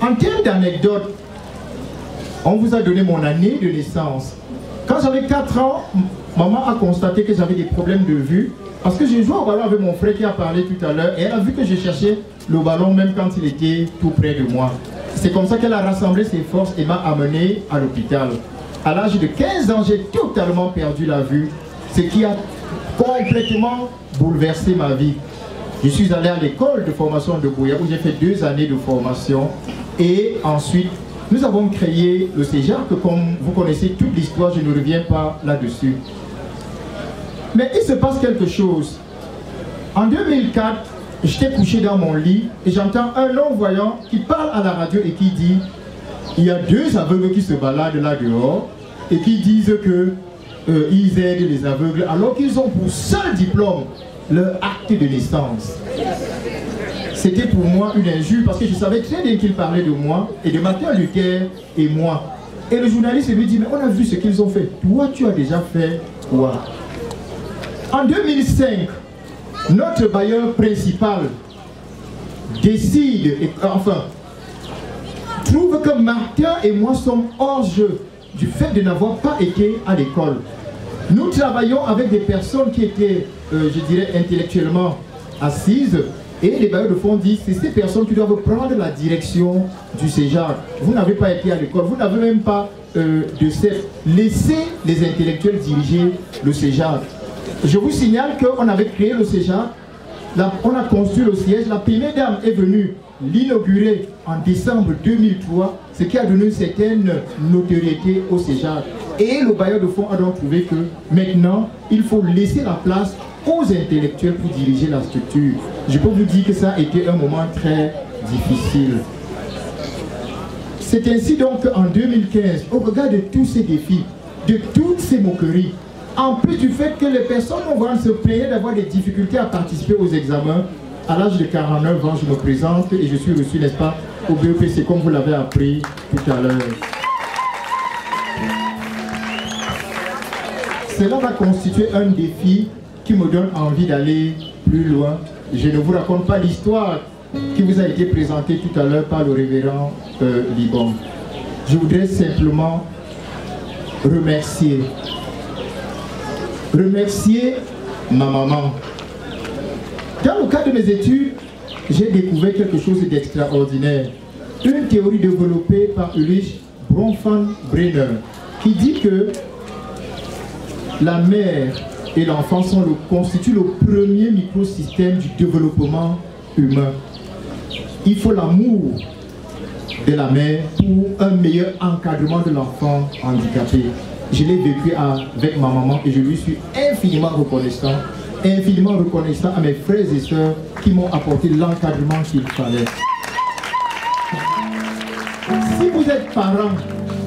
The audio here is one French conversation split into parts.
En termes d'anecdotes, on vous a donné mon année de naissance. Quand j'avais 4 ans, maman a constaté que j'avais des problèmes de vue. Parce que j'ai joué au ballon avec mon frère qui a parlé tout à l'heure. Et elle a vu que je cherchais le ballon même quand il était tout près de moi. C'est comme ça qu'elle a rassemblé ses forces et m'a amené à l'hôpital. À l'âge de 15 ans, j'ai totalement perdu la vue. Ce qui a complètement bouleversé ma vie. Je suis allé à l'école de formation de Buea où j'ai fait 2 années de formation. Et ensuite, nous avons créé le CEJAC, que comme vous connaissez toute l'histoire, je ne reviens pas là-dessus. Mais il se passe quelque chose. En 2004, j'étais couché dans mon lit et j'entends un non-voyant qui parle à la radio et qui dit il y a 2 aveugles qui se baladent là dehors et qui disent que ils aident les aveugles alors qu'ils ont pour seul diplôme leur acte de naissance. C'était pour moi une injure parce que je savais très bien qu'il parlait de moi et de Martin Luther et moi. Et le journaliste lui dit mais on a vu ce qu'ils ont fait. Toi tu as déjà fait quoi? En 2005, notre bailleur principal décide, trouve que Martin et moi sommes hors jeu du fait de n'avoir pas été à l'école. Nous travaillons avec des personnes qui étaient, je dirais, intellectuellement assises et les bailleurs de fonds disent c'est ces personnes qui doivent prendre la direction du CEJAC. Vous n'avez pas été à l'école, vous n'avez même pas de CEF. Laissez les intellectuels diriger le CEJAC. Je vous signale qu'on avait créé le CEJAC, on a construit le siège, la première dame est venue l'inaugurer en décembre 2003, ce qui a donné une certaine notoriété au CEJAC. Et le bailleur de fonds a donc trouvé que maintenant, il faut laisser la place aux intellectuels pour diriger la structure. Je peux vous dire que ça a été un moment très difficile. C'est ainsi donc qu'en 2015, au regard de tous ces défis, de toutes ces moqueries, en plus du fait que les personnes vont se plaindre d'avoir des difficultés à participer aux examens, à l'âge de 49 ans, je me présente et je suis reçu, n'est-ce pas, au BEPC, comme vous l'avez appris tout à l'heure. Cela va constituer un défi qui me donne envie d'aller plus loin. Je ne vous raconte pas l'histoire qui vous a été présentée tout à l'heure par le révérend Libon. Je voudrais simplement remercier ma maman. Dans le cadre de mes études, j'ai découvert quelque chose d'extraordinaire. Une théorie développée par Ulrich Bronfman-Brenner qui dit que la mère et l'enfant constituent le premier microsystème du développement humain. Il faut l'amour de la mère pour un meilleur encadrement de l'enfant handicapé. Je l'ai vécu avec ma maman et je lui suis infiniment reconnaissant à mes frères et sœurs qui m'ont apporté l'encadrement qu'il fallait. Si vous êtes parent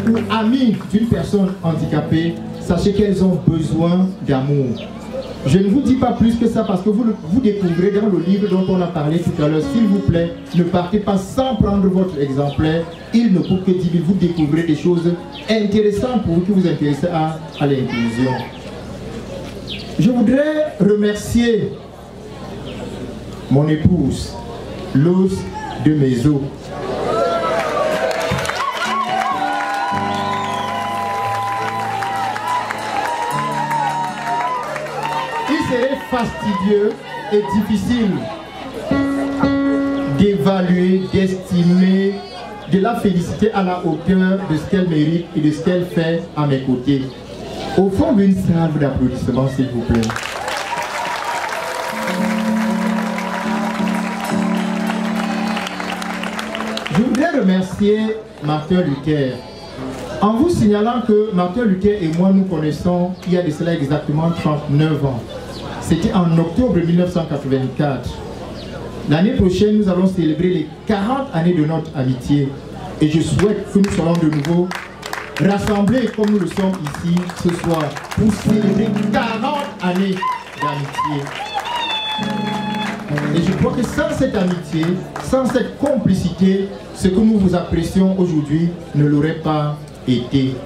ou ami d'une personne handicapée, sachez qu'elles ont besoin d'amour. Je ne vous dis pas plus que ça parce que vous découvrez dans le livre dont on a parlé tout à l'heure. S'il vous plaît, ne partez pas sans prendre votre exemplaire. Il ne coûte que 10 000. Vous découvrez des choses intéressantes pour vous qui vous intéressez à l'inclusion. Je voudrais remercier mon épouse, l'os de mes os. Serait fastidieux et difficile d'évaluer, d'estimer, de la féliciter à la hauteur de ce qu'elle mérite et de ce qu'elle fait à mes côtés. Au fond d'une salve d'applaudissements, s'il vous plaît. Je voudrais remercier Martin Luther. En vous signalant que Martin Luther et moi nous connaissons il y a de cela exactement 39 ans. C'était en octobre 1984. L'année prochaine, nous allons célébrer les 40 années de notre amitié. Et je souhaite que nous soyons de nouveau rassemblés comme nous le sommes ici ce soir pour célébrer 40 années d'amitié. Et je crois que sans cette amitié, sans cette complicité, ce que nous vous apprécions aujourd'hui ne l'aurait pas été.